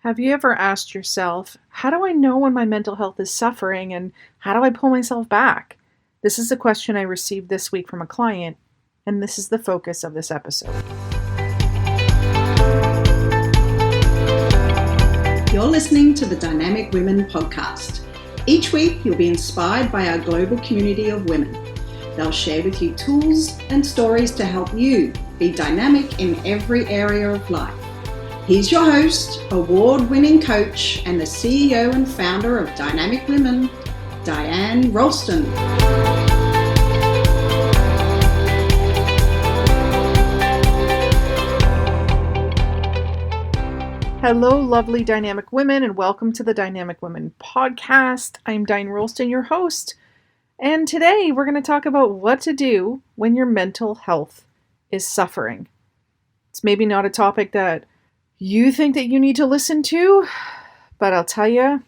Have you ever asked yourself, how do I know when my mental health is suffering and how do I pull myself back? This is a question I received this week from a client, and this is the focus of this episode. You're listening to the Dynamic Women podcast. Each week, you'll be inspired by our global community of women. They'll share with you tools and stories to help you be dynamic in every area of life. He's your host, award-winning coach, and the CEO and founder of Dynamic Women, Diane Rolston. Hello, lovely dynamic women, and welcome to the Dynamic Women podcast. I'm Diane Rolston, your host, and today we're going to talk about what to do when your mental health is suffering. It's maybe not a topic that you think that you need to listen to, but I'll tell you,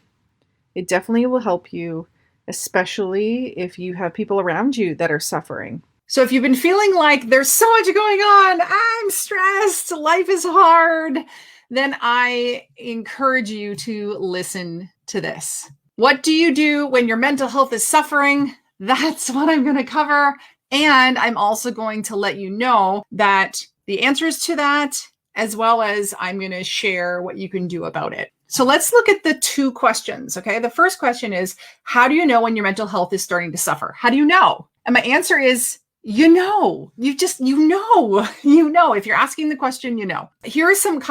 it definitely will help you, especially if you have people around you that are suffering. So if you've been feeling like there's so much going on, I'm stressed, life is hard, then I encourage you to listen to this. What do you do when your mental health is suffering? That's what I'm going to cover. And I'm also going to let you know that the answers to that, as well as I'm going to share what you can do about it. So let's look at the two questions, okay? The first question is, how do you know when your mental health is starting to suffer? How do you know? And my answer is, you know. If you're asking the question, you know. Here are some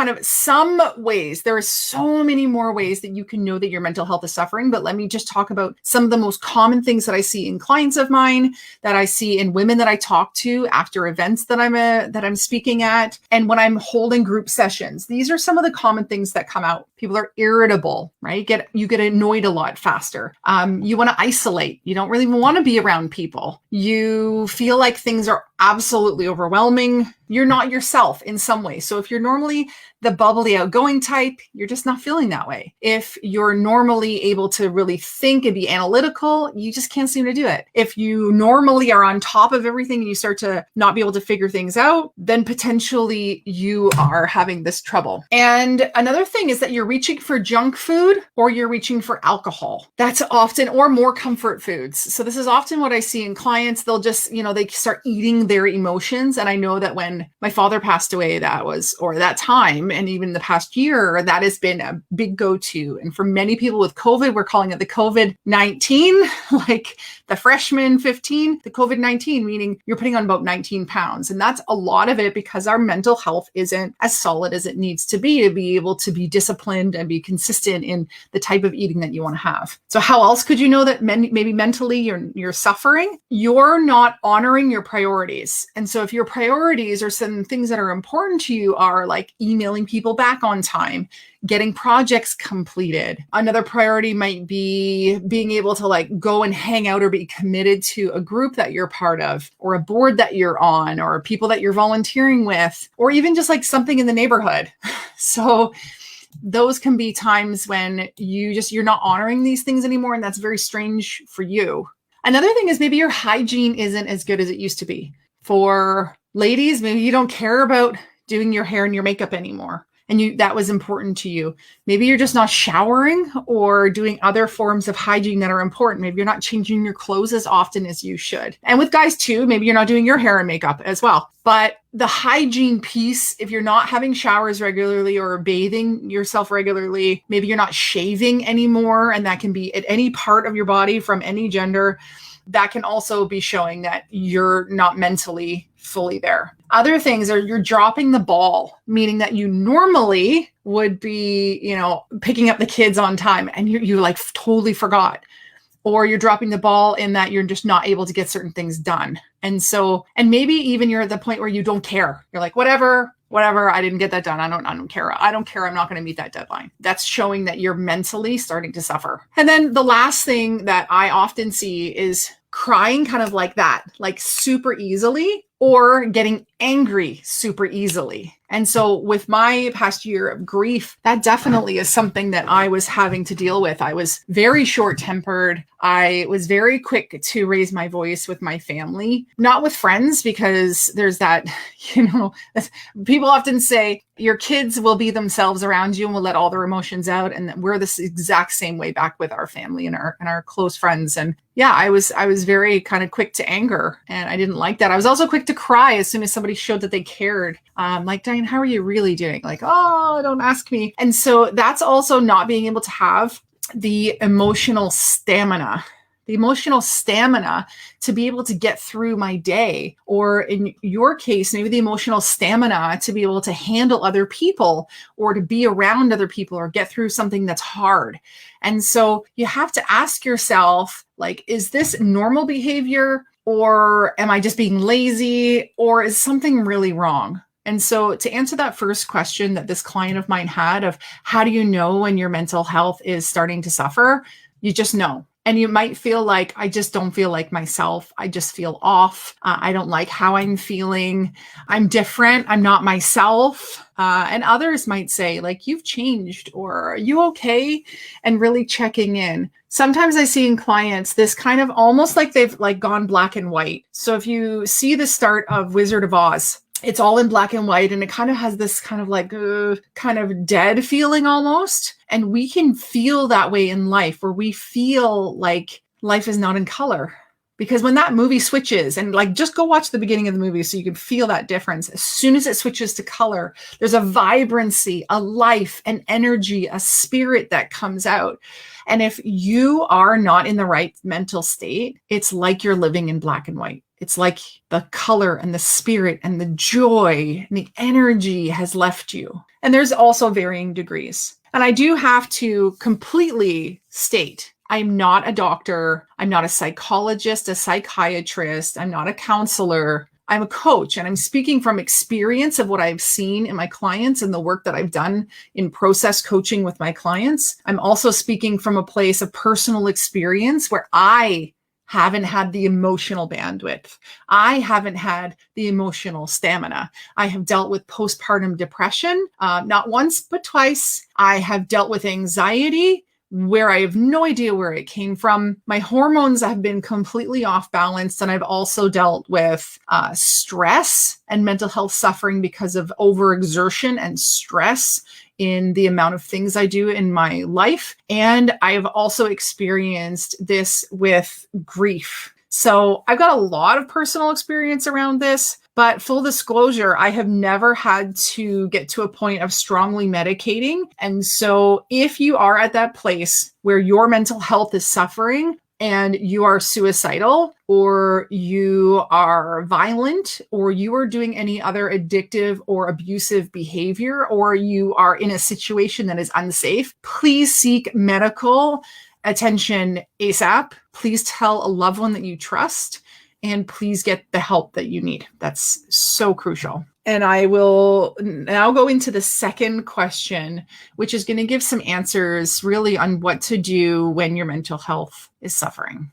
ways. There are so many more ways that you can know that your mental health is suffering, but let me just talk about some of the most common things that I see in clients of mine, that I see in women that I talk to after events that I'm speaking at, and when I'm holding group sessions. These are some of the common things that come out. People are irritable, right? You get annoyed a lot faster. You want to isolate. You don't really want to be around people. You feel like things are absolutely overwhelming. You're not yourself in some way. So if you're normally the bubbly, outgoing type, you're just not feeling that way. If you're normally able to really think and be analytical, you just can't seem to do it. If you normally are on top of everything and you start to not be able to figure things out, then potentially you are having this trouble. And another thing is that you're reaching for junk food or you're reaching for alcohol. That's often, or more comfort foods. So this is often what I see in clients. They'll just, they start eating their emotions. And I know that when my father passed away, that time, and even the past year, that has been a big go-to. And for many people with COVID, we're calling it the COVID-19, like the freshman 15, the COVID-19, meaning you're putting on about 19 pounds. And that's a lot of it because our mental health isn't as solid as it needs to be able to be disciplined and be consistent in the type of eating that you want to have. So how else could you know that maybe mentally you're suffering? You're not honoring your priorities. And so if your priorities or some things that are important to you are like emailing people back on time, getting projects completed. Another priority might be being able to go and hang out or be committed to a group that you're part of, or a board that you're on, or people that you're volunteering with, or even just something in the neighborhood. So those can be times when you're not honoring these things anymore, and that's very strange for you. Another thing is maybe your hygiene isn't as good as it used to be. For ladies, maybe you don't care about doing your hair and your makeup anymore, and that was important to you. Maybe you're just not showering or doing other forms of hygiene that are important. Maybe you're not changing your clothes as often as you should. And with guys too, maybe you're not doing your hair and makeup as well. But the hygiene piece, if you're not having showers regularly or bathing yourself regularly, maybe you're not shaving anymore, and that can be at any part of your body from any gender, that can also be showing that you're not mentally fully there. Other things are you're dropping the ball, meaning that you normally would be, picking up the kids on time and you totally forgot. Or you're dropping the ball in that you're just not able to get certain things done. And maybe even you're at the point where you don't care. You're like, whatever, I didn't get that done. I don't care. I'm not going to meet that deadline. That's showing that you're mentally starting to suffer. And then the last thing that I often see is crying kind of like that, like super easily, or getting angry super easily. And so with my past year of grief, that definitely is something that I was having to deal with. I was very short-tempered. I was very quick to raise my voice with my family, not with friends, because there's that, people often say your kids will be themselves around you and will let all their emotions out. And we're this exact same way back with our family and our close friends. And yeah, I was very kind of quick to anger, and I didn't like that. I was also quick to cry as soon as somebody showed that they cared. Like, Diane, how are you really doing? Like, oh, don't ask me. And so that's also not being able to have the emotional stamina to be able to get through my day, or in your case, maybe the emotional stamina to be able to handle other people or to be around other people or get through something that's hard. And so you have to ask yourself, like, is this normal behavior, or am I just being lazy, or is something really wrong? And so to answer that first question that this client of mine had of how do you know when your mental health is starting to suffer, you just know. And you might feel like, I just don't feel like myself. I just feel off. I don't like how I'm feeling. I'm different. I'm not myself. And others might say, like, you've changed, or are you okay? And really checking in. Sometimes I see in clients this kind of almost like they've like gone black and white. So if you see the start of Wizard of Oz, it's all in black and white, and it kind of has this kind of like kind of dead feeling almost. And we can feel that way in life, where we feel like life is not in color. Because when that movie switches, and like just go watch the beginning of the movie so you can feel that difference. As soon as it switches to color, there's a vibrancy, a life, an energy, a spirit that comes out. And if you are not in the right mental state, it's like you're living in black and white. It's like the color and the spirit and the joy and the energy has left you. And there's also varying degrees. And I do have to completely state, I'm not a doctor. I'm not a psychologist, a psychiatrist. I'm not a counselor. I'm a coach, and I'm speaking from experience of what I've seen in my clients and the work that I've done in process coaching with my clients. I'm also speaking from a place of personal experience where I haven't had the emotional bandwidth. I haven't had the emotional stamina. I have dealt with postpartum depression, not once, but twice. I have dealt with anxiety, where I have no idea where it came from. My hormones have been completely off balance. And I've also dealt with stress and mental health suffering because of overexertion and stress in the amount of things I do in my life. And I've also experienced this with grief. So I've got a lot of personal experience around this. But full disclosure, I have never had to get to a point of strongly medicating. And so if you are at that place where your mental health is suffering and you are suicidal, or you are violent, or you are doing any other addictive or abusive behavior, or you are in a situation that is unsafe, please seek medical attention ASAP. Please tell a loved one that you trust. And please get the help that you need. That's so crucial. And I will now go into the second question, which is going to give some answers really on what to do when your mental health is suffering.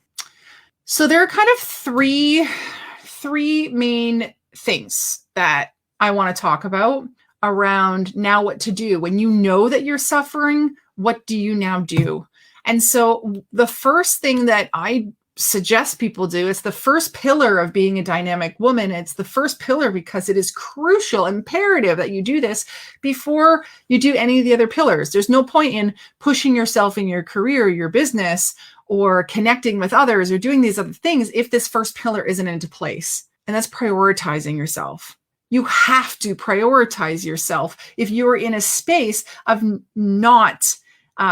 So there are kind of three main things that I want to talk about around now what to do. When you know that you're suffering, what do you now do? And so the first thing that I suggest people do, it's the first pillar of being a dynamic woman. It's the first pillar because it is crucial, imperative that you do this before you do any of the other pillars. There's no point in pushing yourself in your career, your business, or connecting with others or doing these other things if this first pillar isn't into place. And that's prioritizing yourself. You have to prioritize yourself if you're in a space of not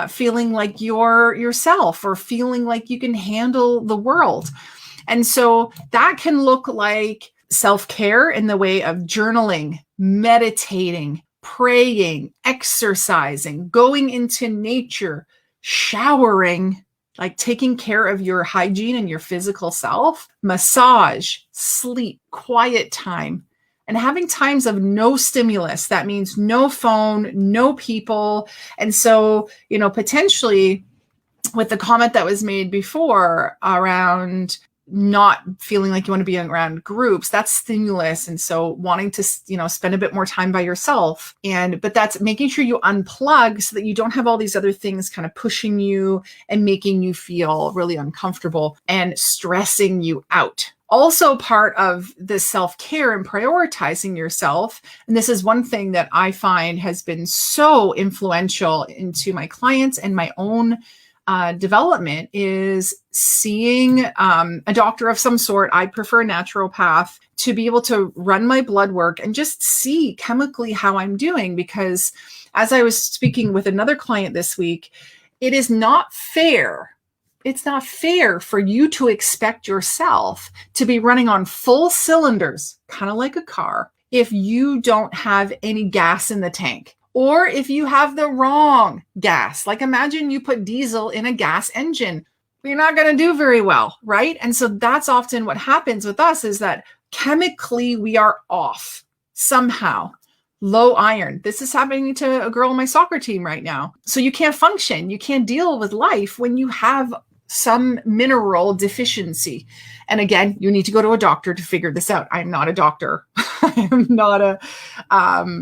feeling like you're yourself or feeling like you can handle the world. And so that can look like self-care in the way of journaling, meditating, praying, exercising, going into nature, showering, like taking care of your hygiene and your physical self, massage, sleep, quiet time, and having times of no stimulus. That means no phone, no people. And so, potentially with the comment that was made before around not feeling like you want to be around groups, that's stimulus. And so wanting to, spend a bit more time by yourself. But that's making sure you unplug so that you don't have all these other things kind of pushing you and making you feel really uncomfortable and stressing you out. Also part of the self-care and prioritizing yourself. And this is one thing that I find has been so influential into my clients and my own development, is seeing a doctor of some sort. I prefer a naturopath, to be able to run my blood work and just see chemically how I'm doing. Because as I was speaking with another client this week, it is not fair. It's not fair for you to expect yourself to be running on full cylinders, kind of like a car, if you don't have any gas in the tank. Or if you have the wrong gas. Like imagine you put diesel in a gas engine. You're not going to do very well, right? And so that's often what happens with us, is that chemically we are off somehow. Low iron. This is happening to a girl on my soccer team right now. So you can't function. You can't deal with life when you have some mineral deficiency. And again, you need to go to a doctor to figure this out. I'm not a doctor. I am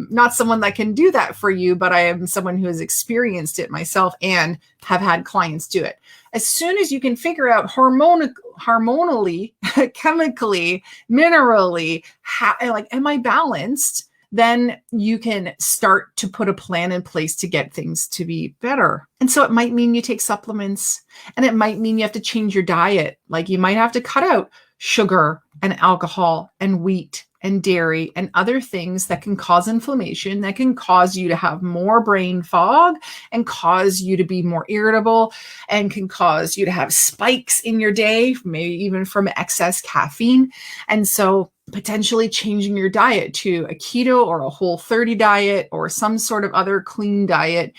not someone that can do that for you, but I am someone who has experienced it myself and have had clients do it. As soon as you can figure out hormonally, chemically, minerally, am I balanced? Then you can start to put a plan in place to get things to be better. And so it might mean you take supplements, and it might mean you have to change your diet. Like you might have to cut out sugar and alcohol and wheat and dairy and other things that can cause inflammation, that can cause you to have more brain fog and cause you to be more irritable, and can cause you to have spikes in your day, maybe even from excess caffeine. And so potentially changing your diet to a keto or a Whole30 diet or some sort of other clean diet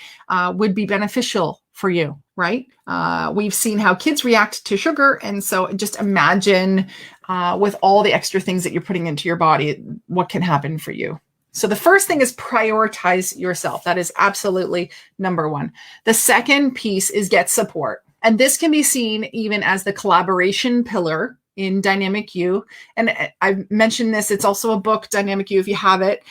would be beneficial for you, right? We've seen how kids react to sugar. And so just imagine with all the extra things that you're putting into your body, what can happen for you. So the first thing is prioritize yourself. That is absolutely number one. The second piece is get support. And this can be seen even as the collaboration pillar in Dynamic You. And I've mentioned this, it's also a book, Dynamic You, if you have it.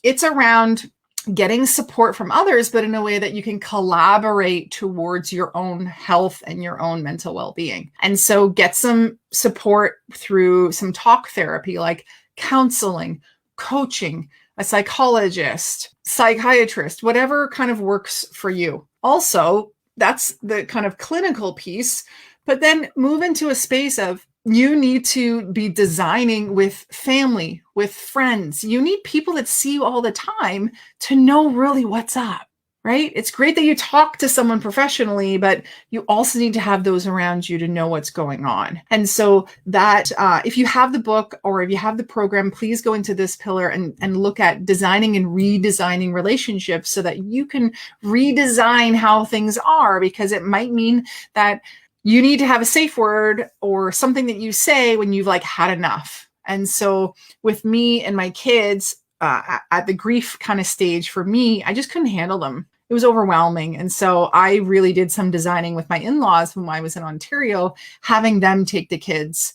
It's around getting support from others, but in a way that you can collaborate towards your own health and your own mental well-being. And so get some support through some talk therapy, like counseling, coaching, a psychologist, psychiatrist, whatever kind of works for you. Also, that's the kind of clinical piece, but then move into a space of, you need to be designing with family, with friends. You need people that see you all the time to know really what's up, right? It's great that you talk to someone professionally, but you also need to have those around you to know what's going on. And so that if you have the book or if you have the program, please go into this pillar and look at designing and redesigning relationships so that you can redesign how things are, because it might mean that you need to have a safe word or something that you say when you've had enough. And so with me and my kids at the grief kind of stage, for me, I just couldn't handle them. It was overwhelming. And so I really did some designing with my in-laws when I was in Ontario, having them take the kids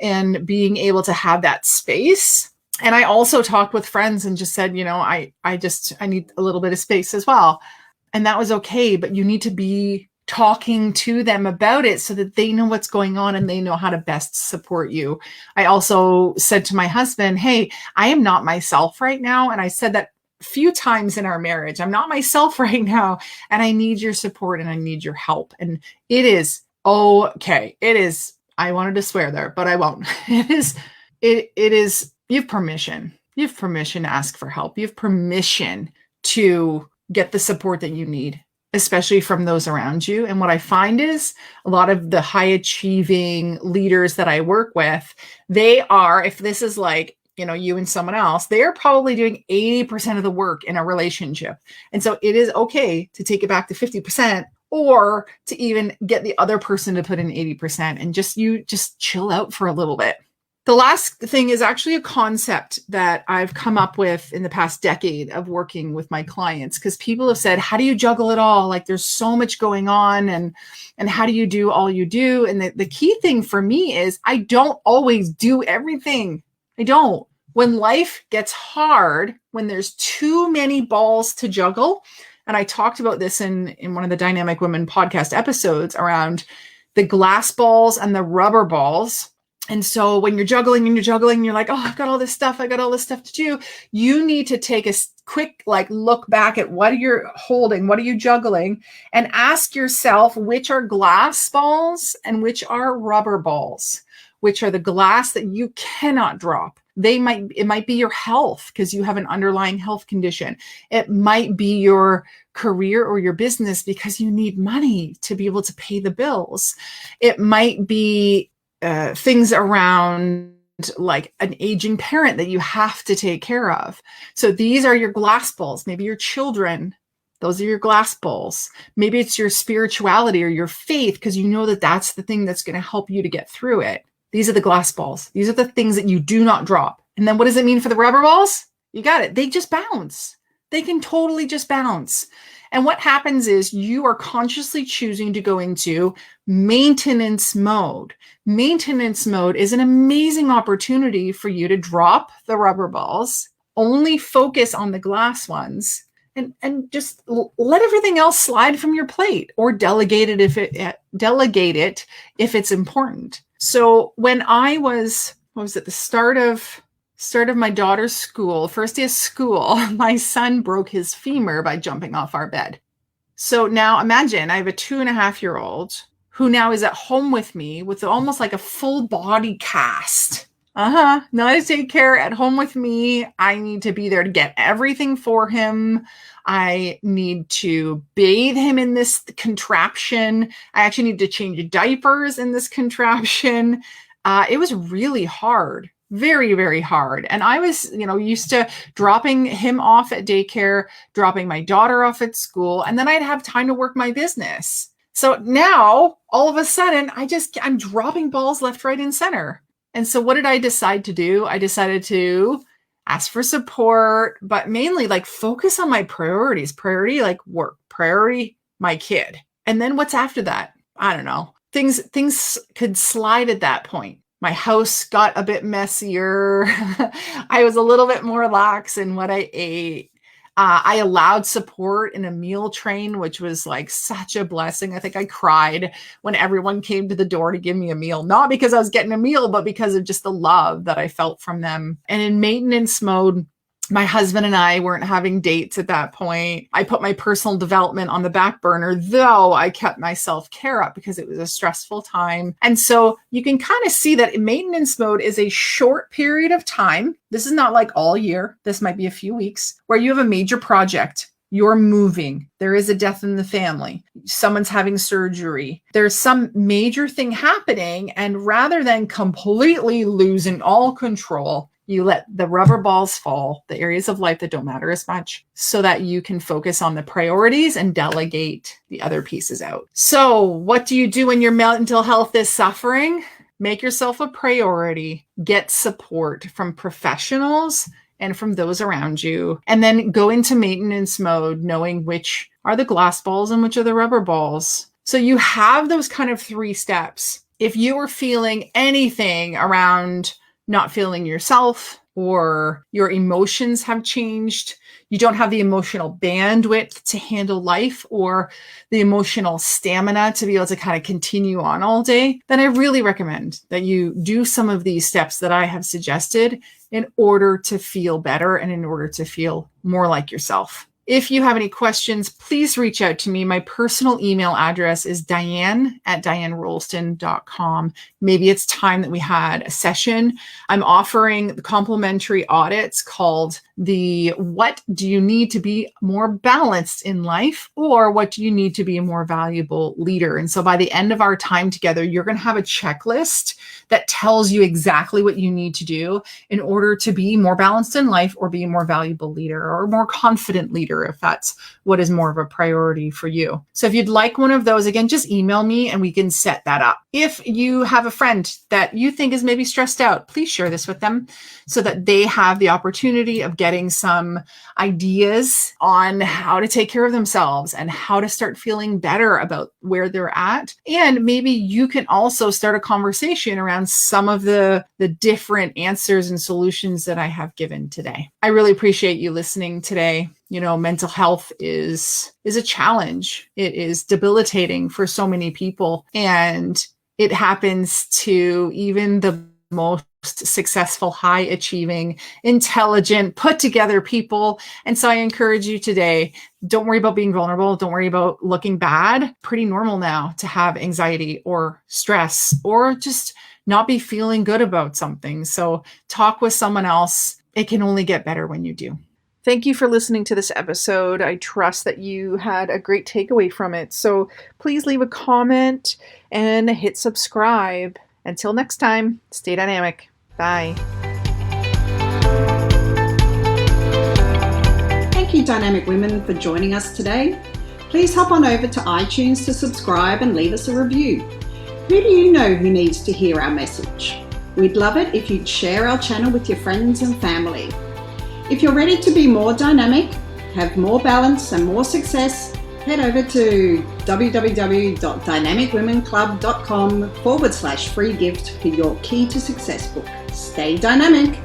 and being able to have that space. And I also talked with friends and just said, I need a little bit of space as well. And that was okay, but you need to be talking to them about it so that they know what's going on and they know how to best support you. I also said to my husband, hey, I am not myself right now. And I said that a few times in our marriage, I'm not myself right now. And I need your support and I need your help. And it is okay. It is, I wanted to swear there, but I won't. It is, you have permission. You have permission to ask for help. You have permission to get the support that you need, especially from those around you. And what I find is a lot of the high achieving leaders that I work with, they are, if this is you and someone else, they're probably doing 80% of the work in a relationship. And so it is okay to take it back to 50% or to even get the other person to put in 80% and just chill out for a little bit. The last thing is actually a concept that I've come up with in the past decade of working with my clients, because people have said, how do you juggle it all? Like there's so much going on, and how do you do all you do? And the key thing for me is I don't always do everything. I don't. When life gets hard, when there's too many balls to juggle, and I talked about this in one of the Dynamic Women podcast episodes around the glass balls and the rubber balls. And so when you're juggling and you're like, oh, I've got all this stuff to do. You need to take a quick look back at what you're holding, what are you juggling, and ask yourself which are glass balls and which are rubber balls, which are the glass that you cannot drop. It might be your health because you have an underlying health condition. It might be your career or your business because you need money to be able to pay the bills. It might be things around like an aging parent that you have to take care of. So these are your glass balls. Maybe your children, those are your glass balls. Maybe it's your spirituality or your faith because you know that that's the thing that's going to help you to get through it. These are the glass balls. These are the things that you do not drop. And then what does it mean for the rubber balls? You got it. They just bounce. They can totally just bounce. And what happens is you are consciously choosing to go into maintenance mode. Maintenance mode is an amazing opportunity for you to drop the rubber balls, only focus on the glass ones, and just let everything else slide from your plate, or delegate it if it's important. So when I was, the start of my daughter's school, first day of school, my son broke his femur by jumping off our bed. So now imagine I have a 2.5-year-old who now is at home with me with almost like a full body cast. Now to take care at home with me. I need to be there to get everything for him. I need to bathe him in this contraption. I actually need to change diapers in this contraption. It was really hard. Very, very hard. And I was, used to dropping him off at daycare, dropping my daughter off at school, and then I'd have time to work my business. So now all of a sudden I'm dropping balls left, right, and center. And so what did I decide to do? I decided to ask for support, but mainly focus on my priorities. Priority, work. Priority, my kid. And then what's after that? I don't know. Things could slide at that point. My house got a bit messier. I was a little bit more lax in what I ate. I allowed support in a meal train, which was such a blessing. I think I cried when everyone came to the door to give me a meal, not because I was getting a meal, but because of just the love that I felt from them. And in maintenance mode, my husband and I weren't having dates at that point. I put my personal development on the back burner, though I kept my self-care up because it was a stressful time. And so you can kind of see that in maintenance mode is a short period of time. This is not all year. This might be a few weeks where you have a major project. You're moving. There is a death in the family. Someone's having surgery. There's some major thing happening. And rather than completely losing all control, you let the rubber balls fall, the areas of life that don't matter as much, so that you can focus on the priorities and delegate the other pieces out. So what do you do when your mental health is suffering? Make yourself a priority. Get support from professionals and from those around you. And then go into maintenance mode, knowing which are the glass balls and which are the rubber balls. So you have those kind of 3 steps. If you are feeling anything around not feeling yourself, or your emotions have changed, you don't have the emotional bandwidth to handle life or the emotional stamina to be able to kind of continue on all day, then I really recommend that you do some of these steps that I have suggested in order to feel better and in order to feel more like yourself. If you have any questions, please reach out to me. My personal email address is diane@dianerolston.com. Maybe it's time that we had a session. I'm offering the complimentary audits called the What Do You Need to Be More Balanced in Life, or What Do You Need to Be a More Valuable Leader? And so by the end of our time together, you're going to have a checklist that tells you exactly what you need to do in order to be more balanced in life, or be a more valuable leader, or a more confident leader, later if that's what is more of a priority for you. So if you'd like one of those, again, just email me and we can set that up. If you have a friend that you think is maybe stressed out, please share this with them so that they have the opportunity of getting some ideas on how to take care of themselves and how to start feeling better about where they're at. And maybe you can also start a conversation around some of the different answers and solutions that I have given today. I really appreciate you listening today. Mental health is a challenge. It is debilitating for so many people, and it happens to even the most successful, high achieving, intelligent, put together people. And so I encourage you today, don't worry about being vulnerable. Don't worry about looking bad. Pretty normal now to have anxiety or stress or just not be feeling good about something. So talk with someone else. It can only get better when you do. Thank you for listening to this episode. I trust that you had a great takeaway from it. So please leave a comment and hit subscribe. Until next time, stay dynamic. Bye. Thank you, Dynamic Women, for joining us today. Please hop on over to iTunes to subscribe and leave us a review. Who do you know who needs to hear our message? We'd love it if you'd share our channel with your friends and family. If you're ready to be more dynamic, have more balance and more success, head over to www.dynamicwomenclub.com/free gift for your Key to Success book. Stay dynamic.